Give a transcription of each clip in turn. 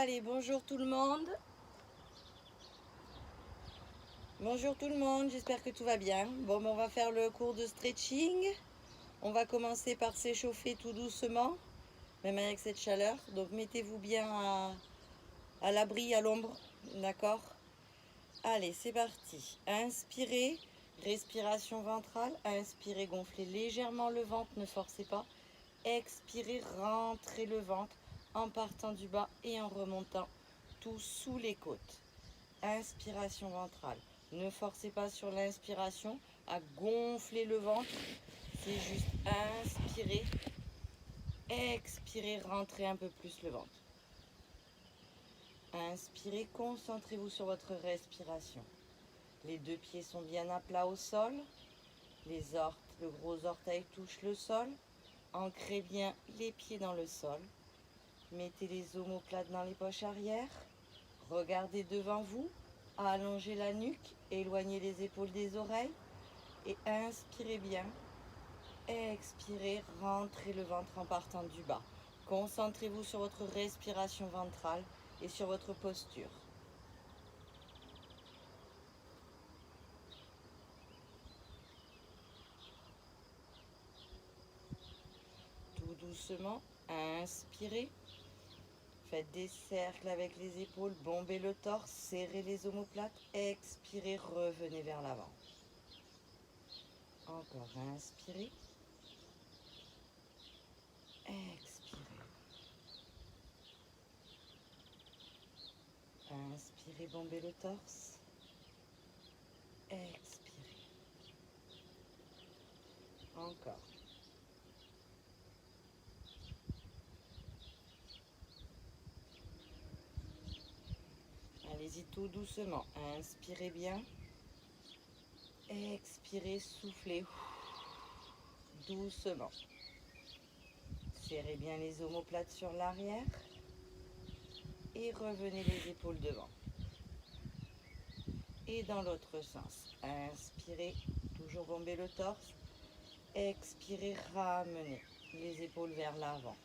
Allez, bonjour tout le monde. Bonjour tout le monde, j'espère que tout va bien. Bon, ben, on va faire le cours de stretching. On va commencer par s'échauffer tout doucement, même avec cette chaleur. Donc mettez-vous bien à l'abri, à l'ombre, d'accord? Allez, c'est parti. Inspirez, respiration ventrale. Inspirez, gonflez légèrement le ventre, ne forcez pas. Expirez, rentrez le ventre en partant du bas et en remontant tout sous les côtes. Inspiration ventrale. Ne forcez pas sur l'inspiration à gonfler le ventre. C'est juste inspirer, expirer, rentrez un peu plus le ventre. Inspirez, concentrez-vous sur votre respiration. Les deux pieds sont bien à plat au sol. Le gros orteil touche le sol. Ancrez bien les pieds dans le sol. Mettez les omoplates dans les poches arrière. Regardez devant vous. Allongez la nuque. Éloignez les épaules des oreilles. Et inspirez bien. Expirez, rentrez le ventre en partant du bas. Concentrez-vous sur votre respiration ventrale et sur votre posture. Tout doucement, inspirez. Faites des cercles avec les épaules, bombez le torse, serrez les omoplates. Expirez, revenez vers l'avant. Encore, inspirez. Expirez. Inspirez, bombez le torse. Expirez. Encore. Allez-y tout doucement. Inspirez bien. Expirez, soufflez. Doucement. Serrez bien les omoplates sur l'arrière. Et revenez les épaules devant. Et dans l'autre sens. Inspirez, toujours bomber le torse. Expirez, ramenez les épaules vers l'avant.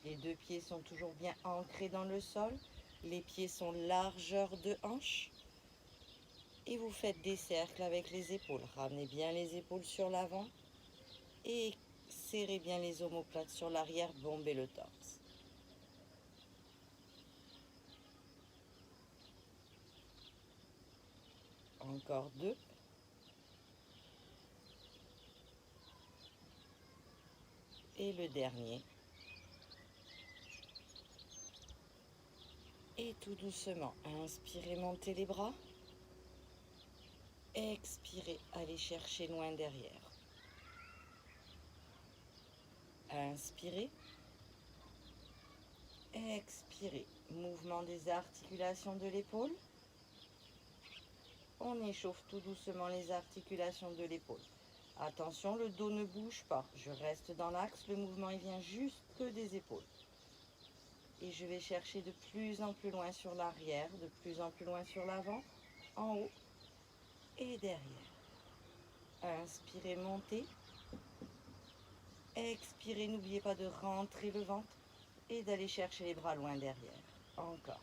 Les deux pieds sont toujours bien ancrés dans le sol. Les pieds sont largeur de hanche. Et vous faites des cercles avec les épaules. Ramenez bien les épaules sur l'avant. Et serrez bien les omoplates sur l'arrière. Bombez le torse. Encore deux. Et le dernier. Et tout doucement, inspirez, montez les bras. Expirez, allez chercher loin derrière. Inspirez. Expirez, mouvement des articulations de l'épaule. On échauffe tout doucement les articulations de l'épaule. Attention, le dos ne bouge pas. Je reste dans l'axe, le mouvement il vient jusque des épaules. Et je vais chercher de plus en plus loin sur l'arrière, de plus en plus loin sur l'avant, en haut et derrière. Inspirez, montez. Expirez, n'oubliez pas de rentrer le ventre et d'aller chercher les bras loin derrière. Encore.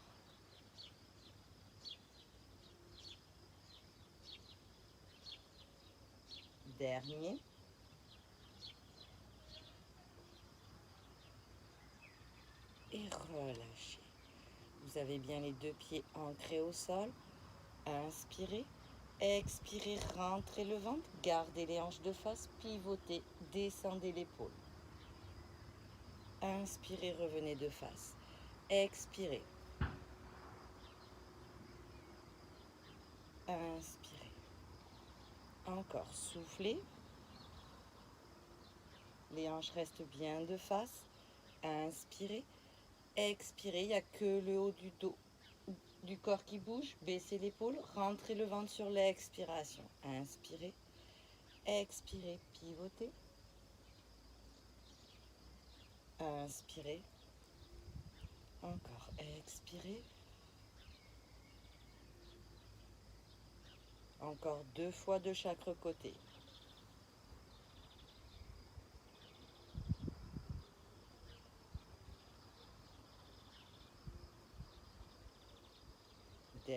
Dernier. Et relâchez. Vous avez bien les deux pieds ancrés au sol. Inspirez. Expirez, rentrez le ventre. Gardez les hanches de face. Pivotez. Descendez l'épaule. Inspirez, revenez de face. Expirez. Inspirez. Encore, soufflez. Les hanches restent bien de face. Inspirez. Expirez, il n'y a que le haut du dos, du corps qui bouge. Baissez l'épaule, rentrez le ventre sur l'expiration. Inspirez. Expirez, pivotez. Inspirez. Encore, expirez. Encore 2 fois de chaque côté.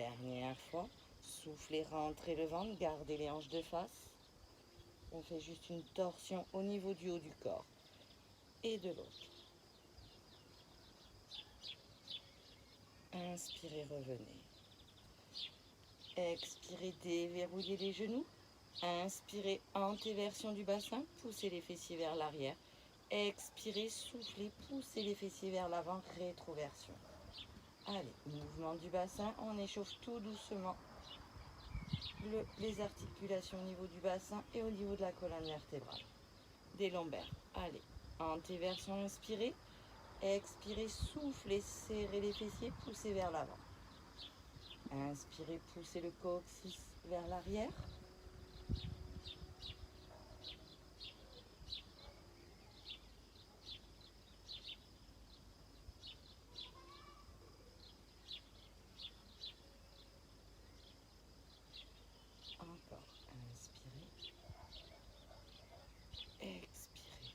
Dernière fois. Soufflez, rentrez le ventre, gardez les hanches de face. On fait juste une torsion au niveau du haut du corps et de l'autre. Inspirez, revenez. Expirez, déverrouillez les genoux. Inspirez, antéversion du bassin, poussez les fessiers vers l'arrière. Expirez, soufflez, poussez les fessiers vers l'avant, rétroversion. Allez, mouvement du bassin, on échauffe tout doucement les articulations au niveau du bassin et au niveau de la colonne vertébrale. Des lombaires. Allez, antéversion, inspirez. Expirez, soufflez, serrez les fessiers, poussez vers l'avant. Inspirez, poussez le coccyx vers l'arrière. Encore, inspirez. Expirez.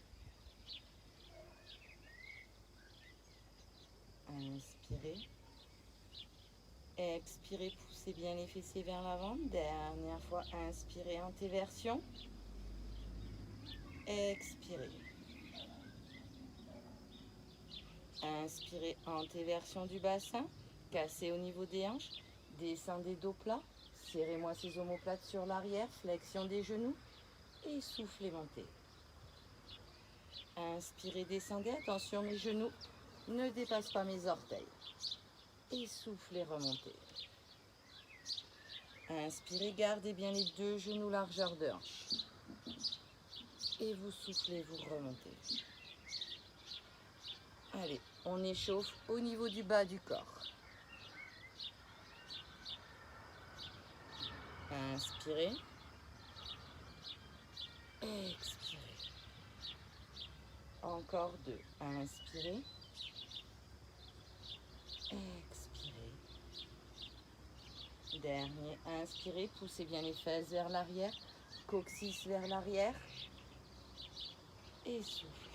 Inspirez. Expirez, poussez bien les fessiers vers l'avant. Dernière fois, inspirez, antéversion. Expirez. Inspirez, antéversion du bassin. Cassez au niveau des hanches. Descendez dos plat. Serrez-moi ces omoplates sur l'arrière. Flexion des genoux. Et soufflez, montez. Inspirez, descendez. Attention, mes genoux ne dépassent pas mes orteils. Et soufflez, remontez. Inspirez, gardez bien les deux genoux largeur de hanche. Et vous soufflez, vous remontez. Allez, on échauffe au niveau du bas du corps. Inspirez. Expirez. Encore deux. Inspirez. Expirez. Dernier, inspirez. Poussez bien les fesses vers l'arrière. Coccyx vers l'arrière. Et soufflez.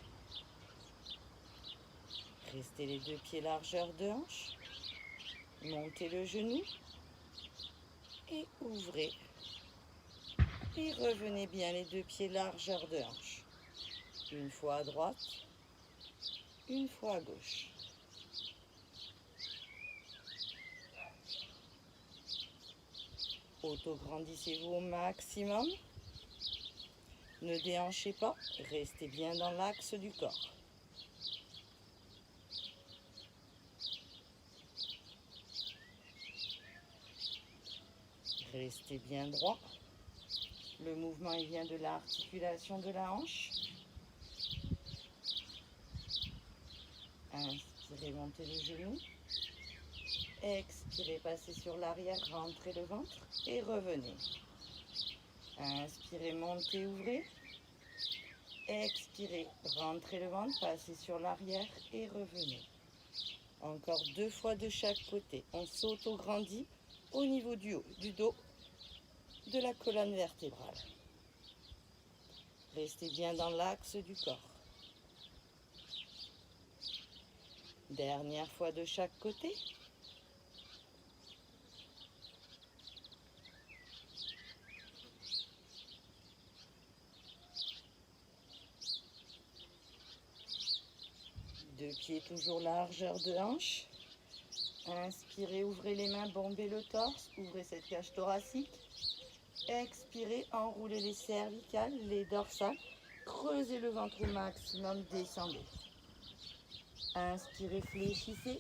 Restez les deux pieds largeur de hanche. Montez le genou. Et ouvrez. Et revenez bien les deux pieds largeur de hanche. Une fois à droite. Une fois à gauche. Auto-grandissez-vous au maximum. Ne déhanchez pas. Restez bien dans l'axe du corps. Restez bien droit. Le mouvement il vient de l'articulation de la hanche. Inspirez, montez le genou. Expirez, passez sur l'arrière, rentrez le ventre et revenez. Inspirez, montez, ouvrez. Expirez, rentrez le ventre, passez sur l'arrière et revenez. Encore deux fois de chaque côté. On s'auto-grandit au niveau du haut, du dos, de la colonne vertébrale. Restez bien dans l'axe du corps. Dernière fois de chaque côté. Deux pieds toujours largeur de hanche. Inspirez, ouvrez les mains, bombez le torse, ouvrez cette cage thoracique. Expirez, enroulez les cervicales, les dorsales. Creusez le ventre au maximum, descendez. Inspirez, fléchissez.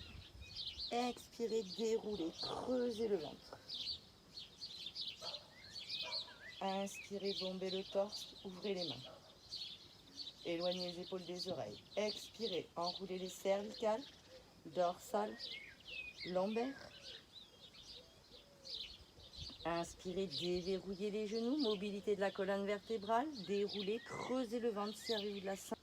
Expirez, déroulez, creusez le ventre. Inspirez, bombez le torse, ouvrez les mains. Éloignez les épaules des oreilles. Expirez, enroulez les cervicales, dorsales, lombaires. Inspirez, déverrouillez les genoux, mobilité de la colonne vertébrale, déroulez, creusez le ventre, servez-vous de la ceinture.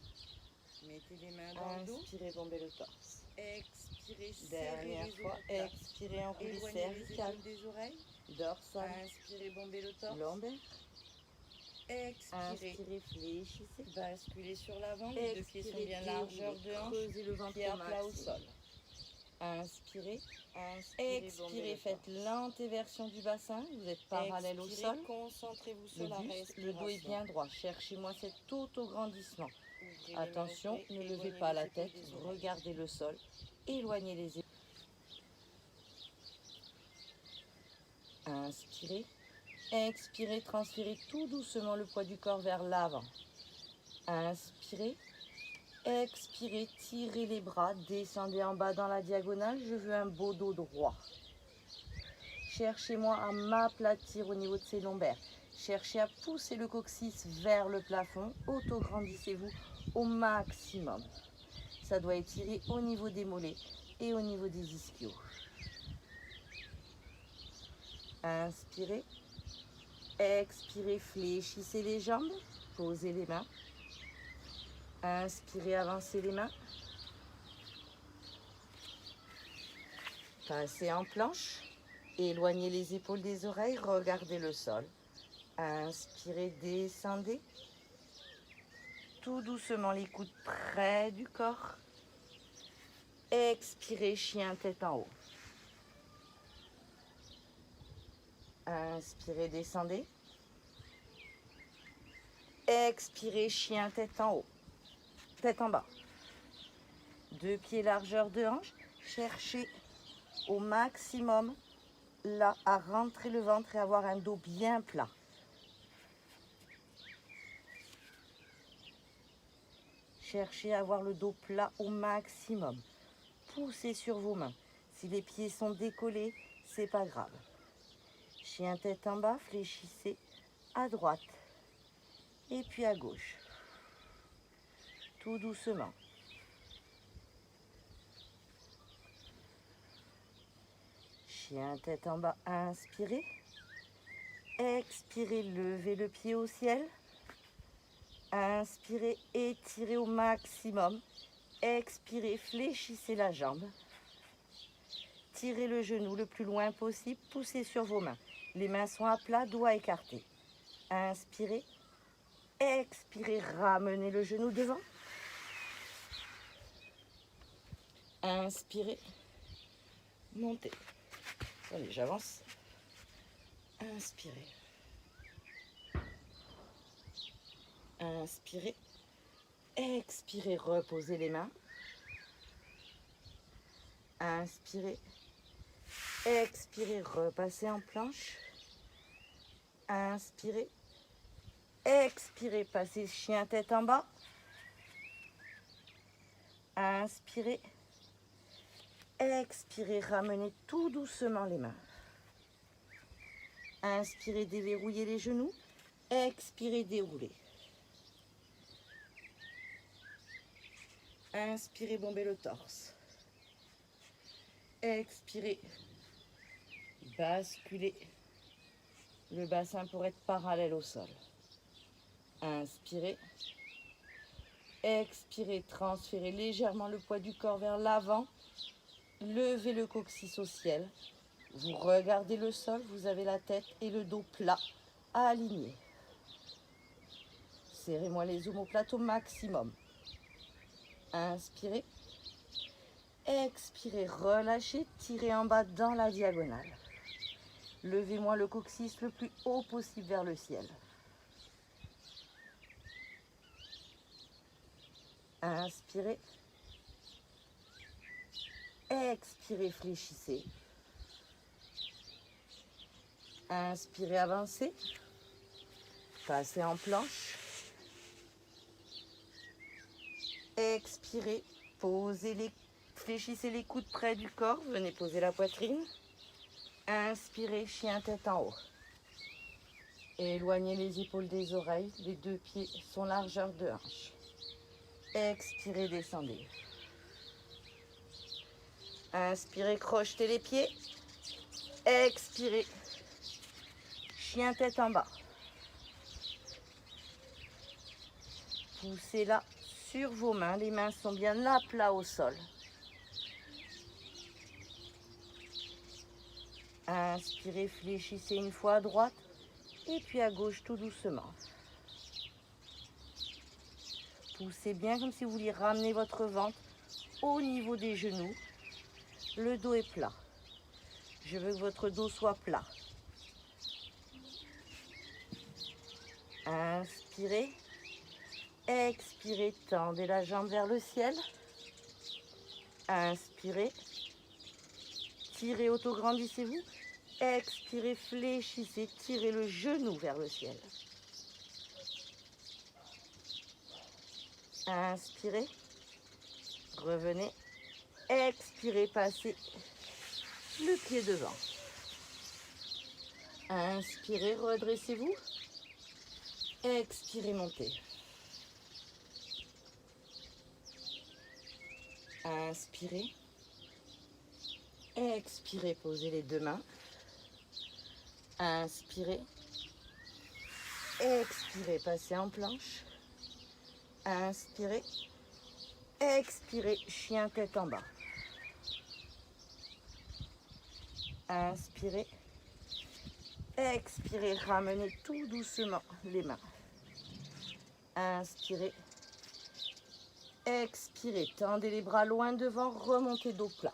Mettez les mains dans le dos. Inspirez, bombez le torse. Expirez, dernière fois. Expirez, enroulez les cervicales des oreilles, dorsales. Inspirez, bombez le torse. Lombaire. Expirez, fléchissez. Basculez sur l'avant, les deux pieds sont bien largeur de hanche. Creusez le ventre pied à plat au sol. Inspirez. Inspirez, Expirez, faites l'intéversion du bassin. Vous êtes parallèle au sol. Concentrez-vous sur Le la buste, respiration. le dos est bien droit. Cherchez-moi cet autograndissement. Ouvrez Attention, les mains, ne levez pas la tête. Regardez le sol. Éloignez les épaules. Inspirez. Expirez, transférez tout doucement le poids du corps vers l'avant. Inspirez. Expirez, tirez les bras, descendez en bas dans la diagonale. Je veux un beau dos droit. Cherchez-moi à m'aplatir au niveau de ses lombaires. Cherchez à pousser le coccyx vers le plafond. Autograndissez-vous au maximum. Ça doit étirer au niveau des mollets et au niveau des ischios. Inspirez. Expirez, fléchissez les jambes. Posez les mains. Inspirez, avancez les mains. Passez en planche. Éloignez les épaules des oreilles. Regardez le sol. Inspirez, descendez. Tout doucement, les coudes près du corps. Expirez, chien tête en haut. Inspirez, descendez. Expirez, chien tête en haut. Tête en bas. 2 pieds largeur de hanche. Cherchez au maximum là à rentrer le ventre et avoir un dos bien plat. Cherchez à avoir le dos plat au maximum. Poussez sur vos mains. Si les pieds sont décollés, c'est pas grave. Chien tête en bas, fléchissez à droite et puis à gauche. Tout doucement. Chien tête en bas, inspirez. Expirez, levez le pied au ciel. Inspirez, étirez au maximum. Expirez, fléchissez la jambe. Tirez le genou le plus loin possible, poussez sur vos mains. Les mains sont à plat, doigts écartés. Inspirez. Expirez, ramenez le genou devant. Inspirez. Montez. Allez, j'avance. Inspirez. Inspirez. Expirez, reposez les mains. Inspirez. Expirez, repassez en planche. Inspirez. Expirez, passez chien tête en bas. Inspirez. Expirez, ramenez tout doucement les mains. Inspirez, déverrouillez les genoux. Expirez, déroulez. Inspirez, bombez le torse. Expirez, basculez le bassin pour être parallèle au sol. Inspirez. Expirez, transférez légèrement le poids du corps vers l'avant. Levez le coccyx au ciel. Vous regardez le sol, vous avez la tête et le dos plat, alignés. Serrez-moi les omoplates au maximum. Inspirez. Expirez, relâchez, tirez en bas dans la diagonale. Levez-moi le coccyx le plus haut possible vers le ciel. Inspirez. Expirez, fléchissez. Inspirez, avancez. Passez en planche. Expirez, fléchissez les coudes près du corps. Venez poser la poitrine. Inspirez, chien tête en haut. Éloignez les épaules des oreilles. Les 2 pieds sont largeur de hanche. Expirez, descendez. Inspirez, crochetez les pieds. Expirez. Chien tête en bas. Poussez là sur vos mains. Les mains sont bien à plat au sol. Inspirez, fléchissez une fois à droite et puis à gauche tout doucement. Poussez bien comme si vous vouliez ramener votre ventre au niveau des genoux. Le dos est plat. Je veux que votre dos soit plat. Inspirez. Expirez, tendez la jambe vers le ciel. Inspirez. Tirez, autograndissez-vous. Expirez, fléchissez, tirez le genou vers le ciel. Inspirez. Revenez. Expirez, passez le pied devant. Inspirez, redressez-vous. Expirez, montez. Inspirez. Expirez, posez les deux mains. Inspirez. Expirez, passez en planche. Inspirez. Expirez, chien tête en bas. Inspirez. Expirez, ramenez tout doucement les mains. Inspirez. Expirez, tendez les bras loin devant, remontez dos plat.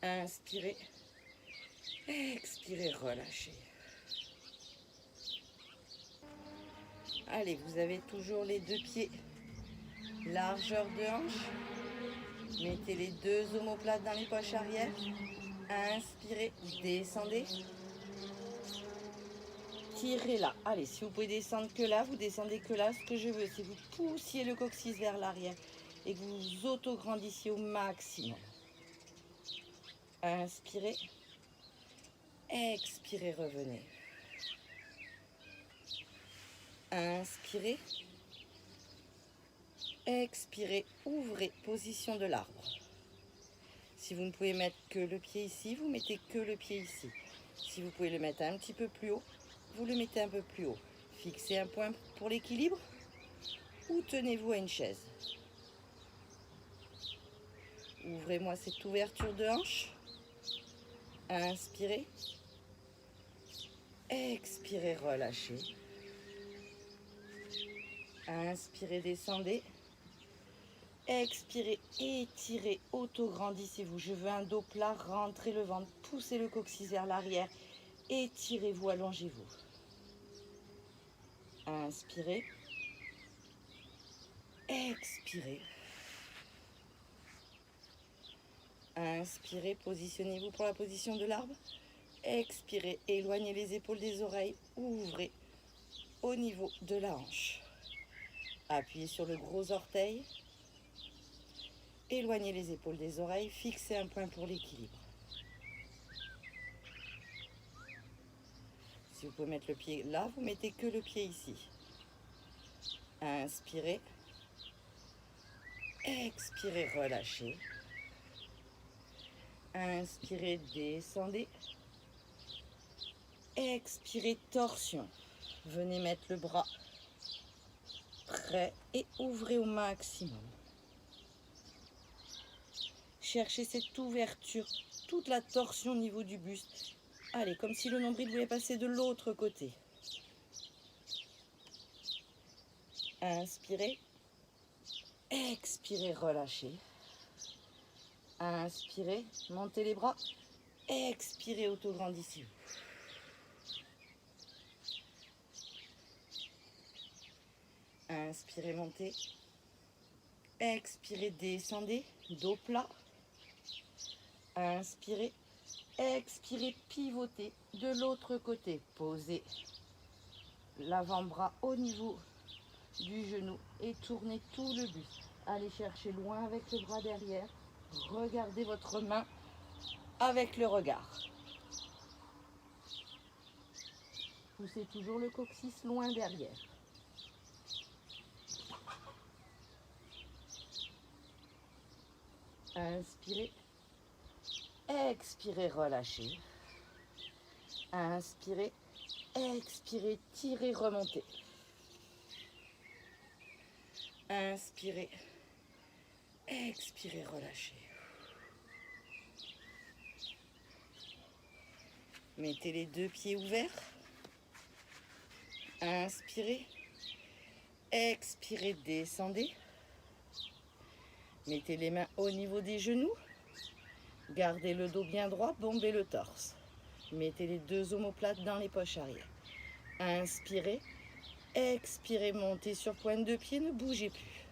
Inspirez. Expirez, relâchez. Allez, vous avez toujours les deux pieds largeur de hanche. Mettez les deux omoplates dans les poches arrière. Inspirez, descendez. Tirez là. Allez, si vous pouvez descendre que là, vous descendez que là. Ce que je veux, c'est que vous poussiez le coccyx vers l'arrière et que vous vous auto-grandissiez au maximum. Inspirez. Expirez, revenez. Inspirez. Expirez, ouvrez, position de l'arbre. Si vous ne pouvez mettre que le pied ici, vous mettez que le pied ici. Si vous pouvez le mettre un petit peu plus haut, vous le mettez un peu plus haut. Fixez un point pour l'équilibre ou tenez-vous à une chaise. Ouvrez-moi cette ouverture de hanche. Inspirez. Expirez, relâchez. Inspirez, descendez. Expirez, étirez, auto-grandissez-vous. Je veux un dos plat, rentrez le ventre, poussez le coccyx vers l'arrière. Étirez-vous, allongez-vous. Inspirez. Expirez. Inspirez, positionnez-vous pour la position de l'arbre. Expirez, éloignez les épaules des oreilles, ouvrez au niveau de la hanche. Appuyez sur le gros orteil. Éloignez les épaules des oreilles, fixez un point pour l'équilibre. Si vous pouvez mettre le pied là, vous mettez que le pied ici. Inspirez. Expirez, relâchez. Inspirez, descendez. Expirez, torsion. Venez mettre le bras prêt et ouvrez au maximum. Cherchez cette ouverture, toute la torsion au niveau du buste. Allez, comme si le nombril voulait passer de l'autre côté. Inspirez. Expirez, relâchez. Inspirez, montez les bras. Expirez, auto-grandissez-vous. Inspirez, montez. Expirez, descendez, dos plat. Inspirez. Expirez, pivotez de l'autre côté. Posez l'avant-bras au niveau du genou et tournez tout le buste. Allez chercher loin avec le bras derrière. Regardez votre main avec le regard. Poussez toujours le coccyx loin derrière. Inspirez. Expirez, relâchez. Inspirez. Expirez, tirez, remontez. Inspirez. Expirez, relâchez. Mettez les deux pieds ouverts. Inspirez. Expirez, descendez. Mettez les mains au niveau des genoux. Gardez le dos bien droit, bombez le torse. Mettez les deux omoplates dans les poches arrière. Inspirez, expirez, montez sur pointe de pied, ne bougez plus.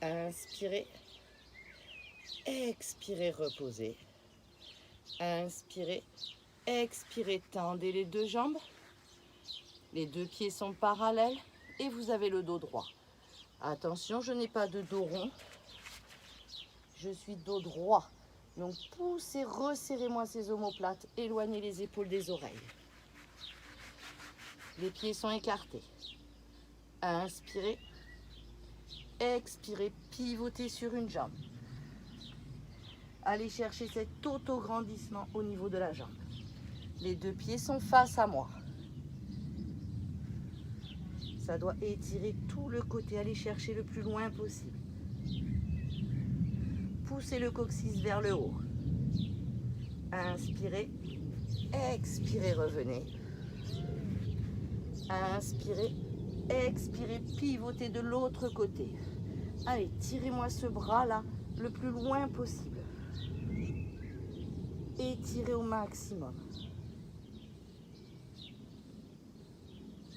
Inspirez, expirez, reposez. Inspirez, expirez, tendez les deux jambes. Les deux pieds sont parallèles et vous avez le dos droit. Attention, je n'ai pas de dos rond. Je suis dos droit. Donc poussez, resserrez-moi ces omoplates. Éloignez les épaules des oreilles. Les pieds sont écartés. Inspirez. Expirez, pivotez sur une jambe. Allez chercher cet auto-grandissement au niveau de la jambe. Les deux pieds sont face à moi. Ça doit étirer tout le côté, allez chercher le plus loin possible. Poussez le coccyx vers le haut. Inspirez, expirez, revenez. Inspirez, expirez, pivotez de l'autre côté. Allez, tirez-moi ce bras-là le plus loin possible. Étirez au maximum.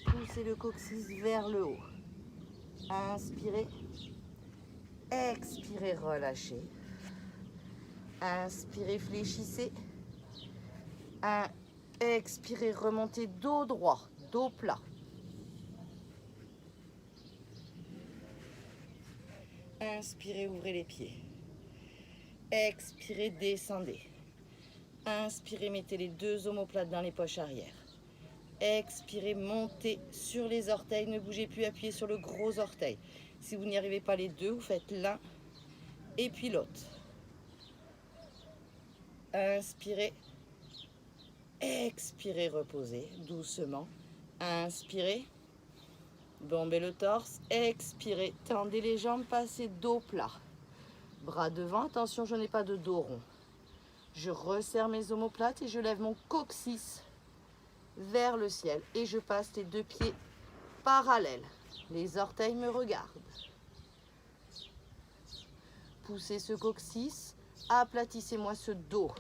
Poussez le coccyx vers le haut. Inspirez. Expirez, relâchez. Inspirez, fléchissez. Expirez, remontez, dos droit, dos plat. Inspirez, ouvrez les pieds. Expirez, descendez. Inspirez, mettez les deux omoplates dans les poches arrière. Expirez, montez sur les orteils. Ne bougez plus, appuyez sur le gros orteil. Si vous n'y arrivez pas les deux, vous faites l'un et puis l'autre. Inspirez. Expirez, reposez doucement. Inspirez. Bombez le torse. Expirez. Tendez les jambes, passez dos plat. Bras devant. Attention, je n'ai pas de dos rond. Je resserre mes omoplates et je lève mon coccyx vers le ciel. Et je passe les deux pieds parallèles. Les orteils me regardent. Poussez ce coccyx. Aplatissez-moi ce dos.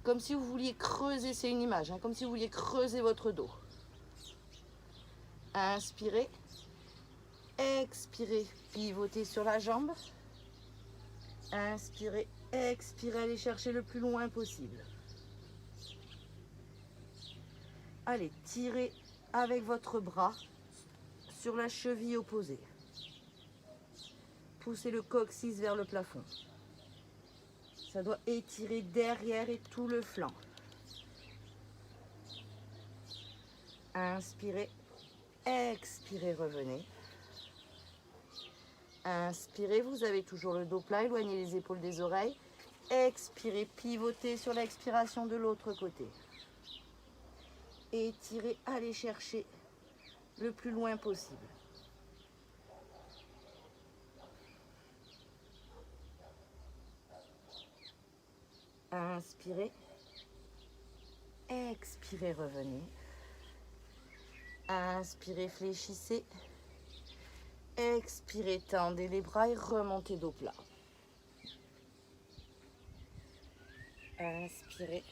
Comme si vous vouliez creuser, c'est une image, comme si vous vouliez creuser votre dos. Inspirez. Expirez. Pivotez sur la jambe. Inspirez. Expirez. Allez chercher le plus loin possible. Allez, tirez avec votre bras sur la cheville opposée. Poussez le coccyx vers le plafond. Ça doit étirer derrière et tout le flanc. Inspirez, expirez, revenez. Inspirez, vous avez toujours le dos plat, éloignez les épaules des oreilles. Expirez, pivotez sur l'expiration de l'autre côté. Étirez, allez chercher le plus loin possible. Inspirez, expirez, revenez. Inspirez, fléchissez. Expirez, tendez les bras et remontez dos plat. Inspirez.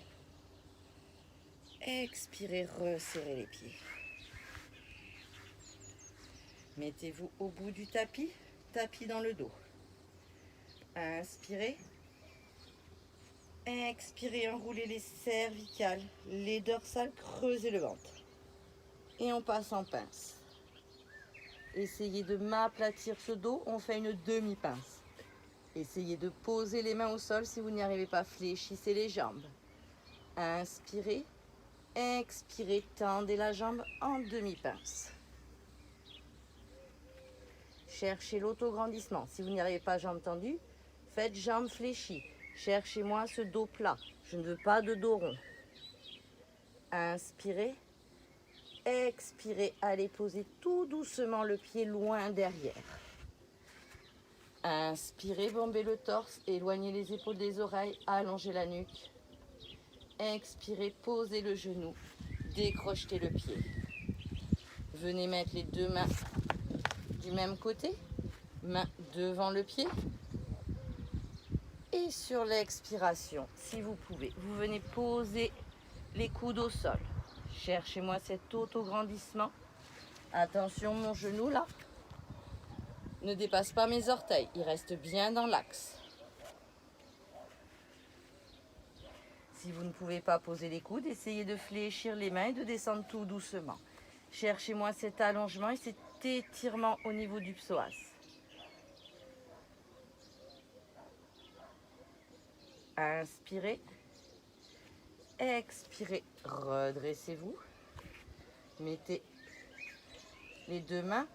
Expirez, resserrez les pieds. Mettez-vous au bout du tapis, tapis dans le dos. Inspirez. Expirez, enroulez les cervicales, les dorsales, creusez le ventre. Et on passe en pince. Essayez de m'aplatir ce dos, on fait une demi-pince. Essayez de poser les mains au sol, si vous n'y arrivez pas, fléchissez les jambes. Inspirez, expirez, tendez la jambe en demi-pince. Cherchez l'autograndissement. Si vous n'y arrivez pas, jambes tendues, faites jambes fléchies. Cherchez-moi ce dos plat. Je ne veux pas de dos rond. Inspirez. Expirez. Allez poser tout doucement le pied loin derrière. Inspirez, bombez le torse. Éloignez les épaules des oreilles. Allongez la nuque. Expirez, posez le genou. Décrochetez le pied. Venez mettre les deux mains du même côté, main devant le pied. Et sur l'expiration, si vous pouvez, vous venez poser les coudes au sol. Cherchez-moi cet auto-grandissement. Attention, mon genou là ne dépasse pas mes orteils, il reste bien dans l'axe. Si vous ne pouvez pas poser les coudes, essayez de fléchir les mains et de descendre tout doucement. Cherchez-moi cet allongement et cet étirement au niveau du psoas. Inspirez. Expirez. Redressez-vous. Mettez les deux mains.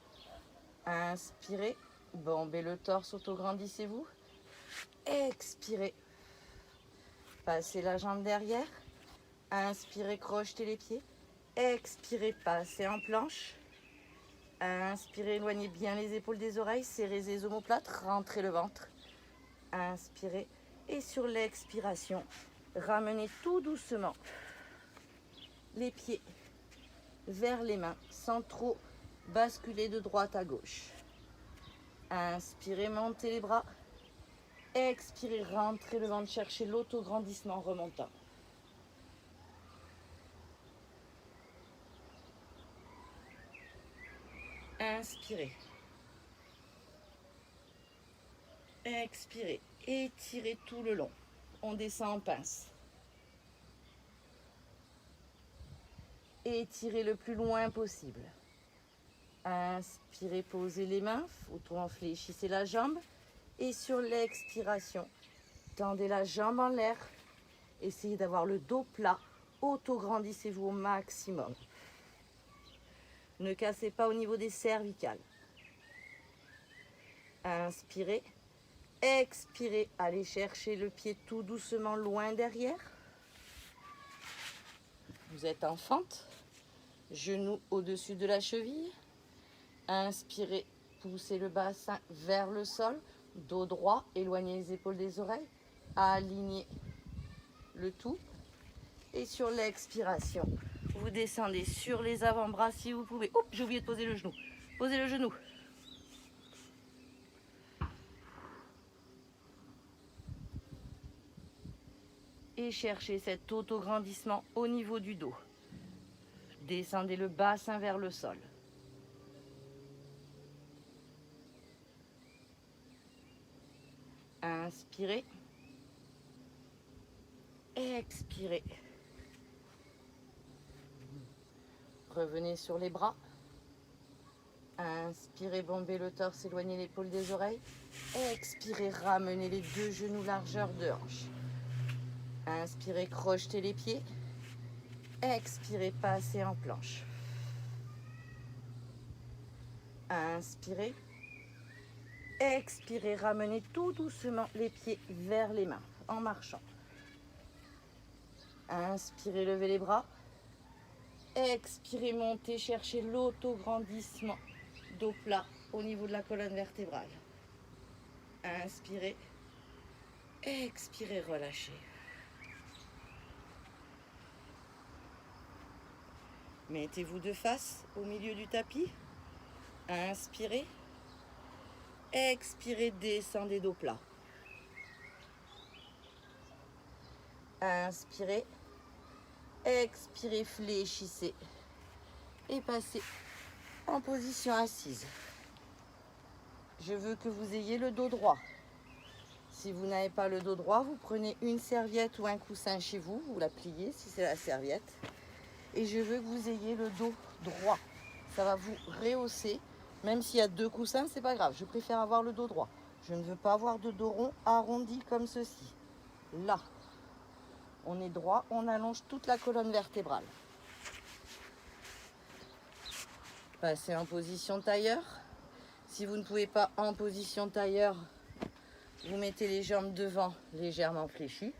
Inspirez. Bombez le torse, auto-grandissez-vous. Expirez. Passez la jambe derrière. Inspirez, crochetez les pieds. Expirez, passez en planche. Inspirez, éloignez bien les épaules des oreilles. Serrez les omoplates, rentrez le ventre. Inspirez. Et sur l'expiration, ramenez tout doucement les pieds vers les mains sans trop basculer de droite à gauche. Inspirez, montez les bras. Expirez, rentrez le ventre, cherchez l'autograndissement en remontant. Inspirez. Expirez. Étirez tout le long. On descend en pince. Étirez le plus loin possible. Inspirez, posez les mains. Autour, fléchissez la jambe. Et sur l'expiration, tendez la jambe en l'air. Essayez d'avoir le dos plat. Auto-grandissez-vous au maximum. Ne cassez pas au niveau des cervicales. Inspirez. Expirez. Allez chercher le pied tout doucement loin derrière. Vous êtes en fente. Genoux au-dessus de la cheville. Inspirez. Poussez le bassin vers le sol. Dos droit. Éloignez les épaules des oreilles. Alignez le tout. Et sur l'expiration, vous descendez sur les avant-bras si vous pouvez. Oups, j'ai oublié de poser le genou. Posez le genou. Et cherchez cet auto-grandissement au niveau du dos. Descendez le bassin vers le sol. Inspirez. Expirez. Revenez sur les bras. Inspirez, bombez le torse, éloignez l'épaule des oreilles. Expirez, ramenez les deux genoux largeur de hanche. Inspirez, crochetez les pieds. Expirez, passez en planche. Inspirez. Expirez, ramenez tout doucement les pieds vers les mains en marchant. Inspirez, levez les bras. Expirez, montez, cherchez l'autograndissement. Dos plat au niveau de la colonne vertébrale. Inspirez. Expirez, relâchez. Mettez-vous de face au milieu du tapis. Inspirez. Expirez, descendez dos plat. Inspirez. Expirez, fléchissez. Et passez en position assise. Je veux que vous ayez le dos droit. Si vous n'avez pas le dos droit, vous prenez une serviette ou un coussin chez vous. Vous la pliez si c'est la serviette. Et je veux que vous ayez le dos droit. Ça va vous rehausser. Même s'il y a deux coussins, c'est pas grave. Je préfère avoir le dos droit. Je ne veux pas avoir de dos rond arrondi comme ceci. Là. On est droit, on allonge toute la colonne vertébrale. Passez en position tailleur. Si vous ne pouvez pas en position tailleur, vous mettez les jambes devant, légèrement fléchies.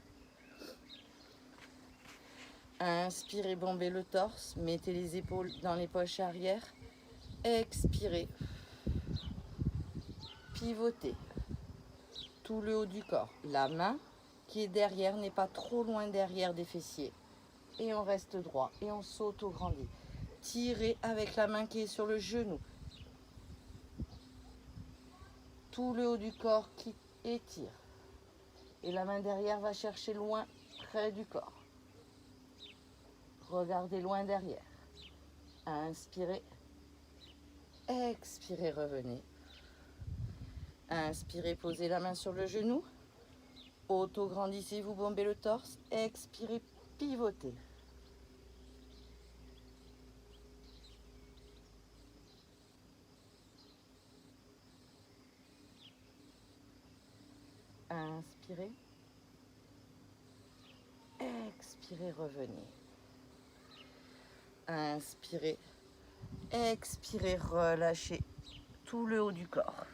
Inspirez, bombez le torse. Mettez les épaules dans les poches arrière. Expirez. Pivotez. Tout le haut du corps. La main qui est derrière n'est pas trop loin derrière des fessiers. Et on reste droit. Et on s'auto-grandit. Tirez avec la main qui est sur le genou. tout le haut du corps qui étire. Et la main derrière va chercher loin, près du corps. Regardez loin derrière. Inspirez. Expirez, revenez. Inspirez, posez la main sur le genou. Auto-grandissez-vous, bombez le torse. Expirez, pivotez. Inspirez. Expirez, revenez. Inspirez. Expirez, relâchez tout le haut du corps.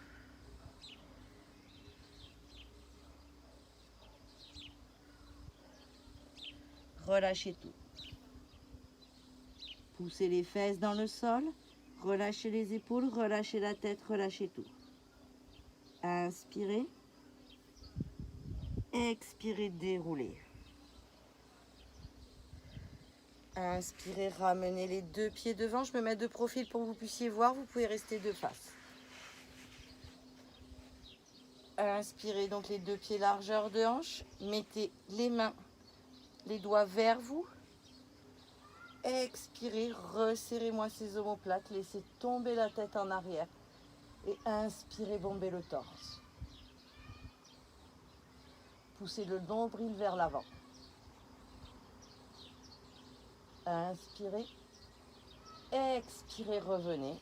Relâchez tout. Poussez les fesses dans le sol. Relâchez les épaules, relâchez la tête, relâchez tout. Inspirez. Expirez, déroulez. Inspirez, ramenez les deux pieds devant. Je me mets de profil pour que vous puissiez voir. Vous pouvez rester de face. Inspirez donc les deux pieds largeur de hanche. Mettez les mains, les doigts vers vous. Expirez, resserrez-moi ces omoplates. Laissez tomber la tête en arrière. Et inspirez, bombez le torse. Poussez le nombril vers l'avant. Inspirez. Expirez, revenez.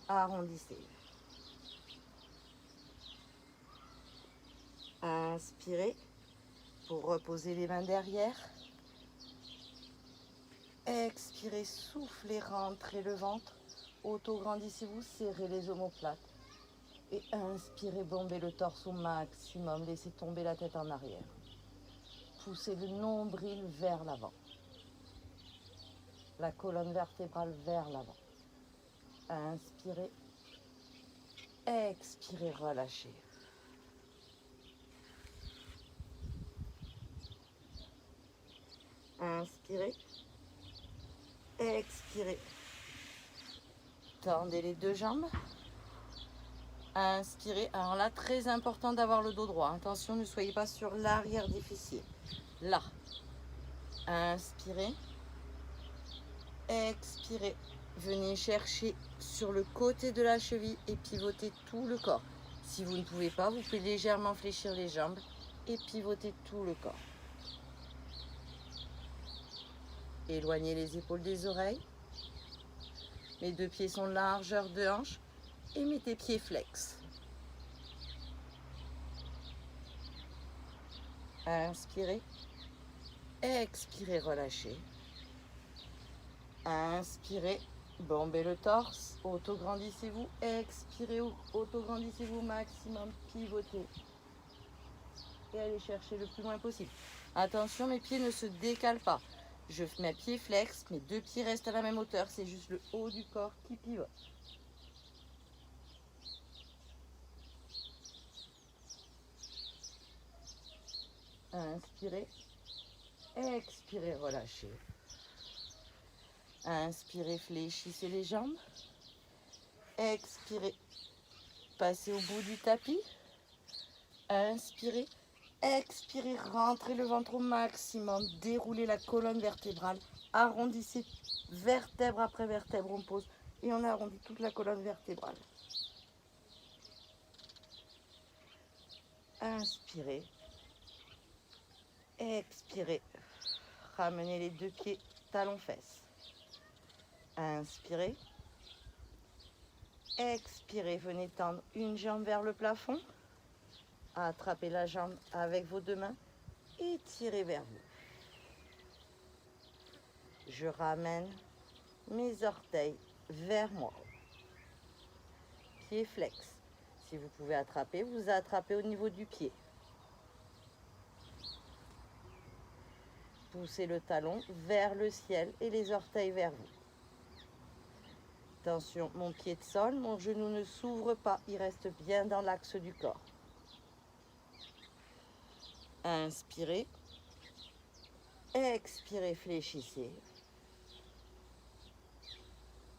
Arrondissez. Inspirez pour reposer les mains derrière. Expirez, soufflez, rentrez le ventre. Auto-grandissez-vous, serrez les omoplates. Et inspirez, bombez le torse au maximum. Laissez tomber la tête en arrière. Poussez le nombril vers l'avant. La colonne vertébrale vers l'avant. Inspirez. Expirez, relâchez. Inspirez. Expirez. Tendez les deux jambes. Inspirez. Alors là, très important d'avoir le dos droit. Attention, ne soyez pas sur l'arrière des fessiers. Là. Inspirez. Expirez. Venez chercher sur le côté de la cheville et pivotez tout le corps. Si vous ne pouvez pas, vous pouvez légèrement fléchir les jambes et pivoter tout le corps. Éloignez les épaules des oreilles. Les deux pieds sont largeur de hanche et mettez pieds flex. Inspirez. Expirez, relâchez. Inspirez, bombez le torse, auto-grandissez-vous. Expirez, auto-grandissez-vous maximum, pivotez. Et allez chercher le plus loin possible. Attention, mes pieds ne se décalent pas. Je mets pied flex, mes deux pieds restent à la même hauteur. C'est juste le haut du corps qui pivote. Inspirez. Expirez, relâchez. Inspirez, fléchissez les jambes. Expirez. Passez au bout du tapis. Inspirez. Expirez, rentrez le ventre au maximum. Déroulez la colonne vertébrale. Arrondissez vertèbre après vertèbre. On pose et on arrondit toute la colonne vertébrale. Inspirez. Expirez. Ramenez les deux pieds talons-fesses. Inspirez. Expirez. Venez tendre une jambe vers le plafond. Attrapez la jambe avec vos deux mains et tirez vers vous. Je ramène mes orteils vers moi. Pied flex. Si vous pouvez attraper, vous attrapez au niveau du pied. Poussez le talon vers le ciel et les orteils vers vous. Attention, mon pied de sol, mon genou ne s'ouvre pas, il reste bien dans l'axe du corps. Inspirez. Expirez, fléchissez.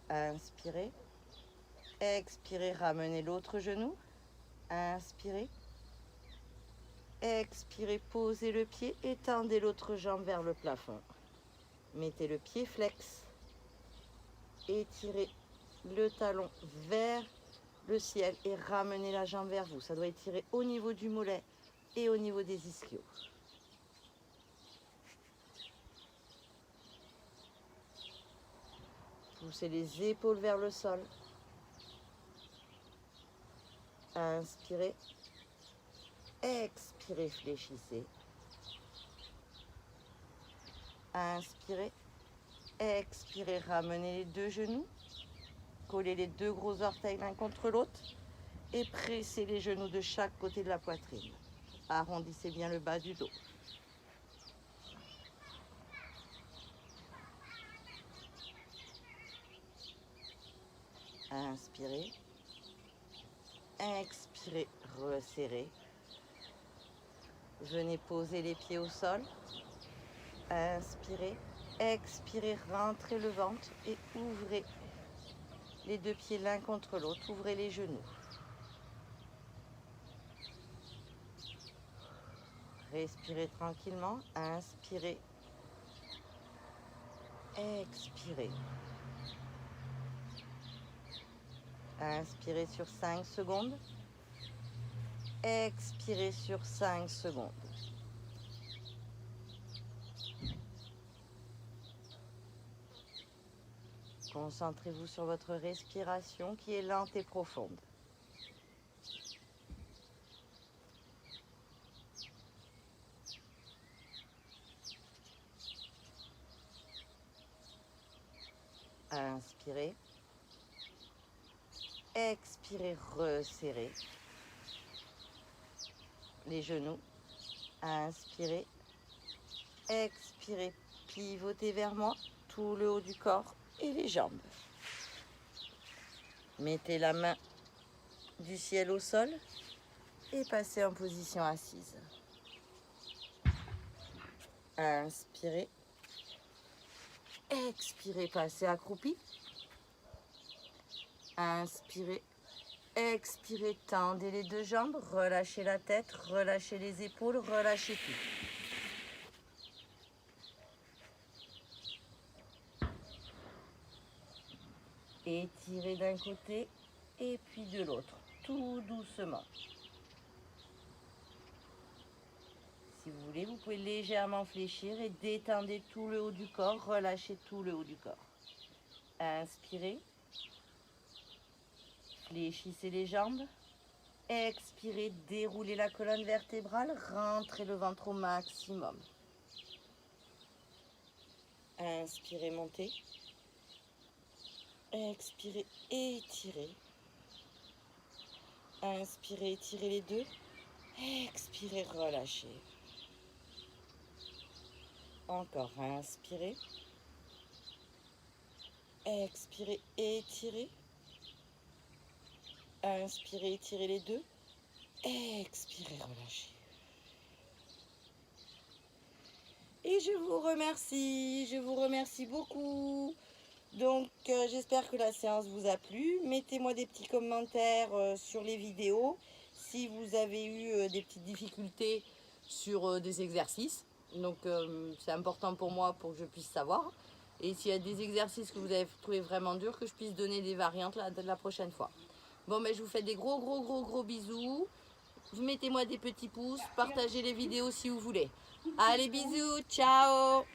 Inspirez. Expirez, ramenez l'autre genou. Inspirez. Expirez, posez le pied, étendez l'autre jambe vers le plafond. Mettez le pied flex. Étirez le talon vers le ciel et ramenez la jambe vers vous. Ça doit étirer au niveau du mollet et au niveau des ischios. Poussez les épaules vers le sol. Inspirez. Expirez, fléchissez. Inspirez. Expirez, ramenez les deux genoux. Collez les deux gros orteils l'un contre l'autre. Et pressez les genoux de chaque côté de la poitrine. Arrondissez bien le bas du dos. Inspirez. Expirez, resserrez. Venez poser les pieds au sol. Inspirez. Expirez, rentrez le ventre et ouvrez les deux pieds l'un contre l'autre. Ouvrez les genoux. Respirez tranquillement. Inspirez. Expirez. Inspirez sur 5 secondes. Expirez sur 5 secondes. Concentrez-vous sur votre respiration qui est lente et profonde. Inspirez. Expirez, resserrez les genoux. Inspirez. Expirez, pivotez vers moi, tout le haut du corps et les jambes. Mettez la main du ciel au sol et passez en position assise. Inspirez. Expirez, passez accroupi. Inspirez. Expirez, tendez les deux jambes, relâchez la tête, relâchez les épaules, relâchez tout. Étirez d'un côté et puis de l'autre, tout doucement. Si vous voulez, vous pouvez légèrement fléchir et détendez tout le haut du corps, relâchez tout le haut du corps. Inspirez. Fléchissez les jambes. Expirez, déroulez la colonne vertébrale, rentrez le ventre au maximum. Inspirez, montez. Expirez, étirez. Inspirez, étirez les deux. Expirez, relâchez. Encore, inspirez. Expirez, étirez. Inspirez, étirez les deux. Expirez, relâchez. Et je vous remercie beaucoup. Donc, j'espère que la séance vous a plu. Mettez-moi des petits commentaires sur les vidéos si vous avez eu des petites difficultés sur des exercices. Donc, c'est important pour moi pour que je puisse savoir. Et s'il y a des exercices que vous avez trouvé vraiment durs, que je puisse donner des variantes la prochaine fois. Bon, ben, je vous fais des gros bisous. Vous mettez-moi des petits pouces, partagez les vidéos si vous voulez. Allez, bisous, ciao!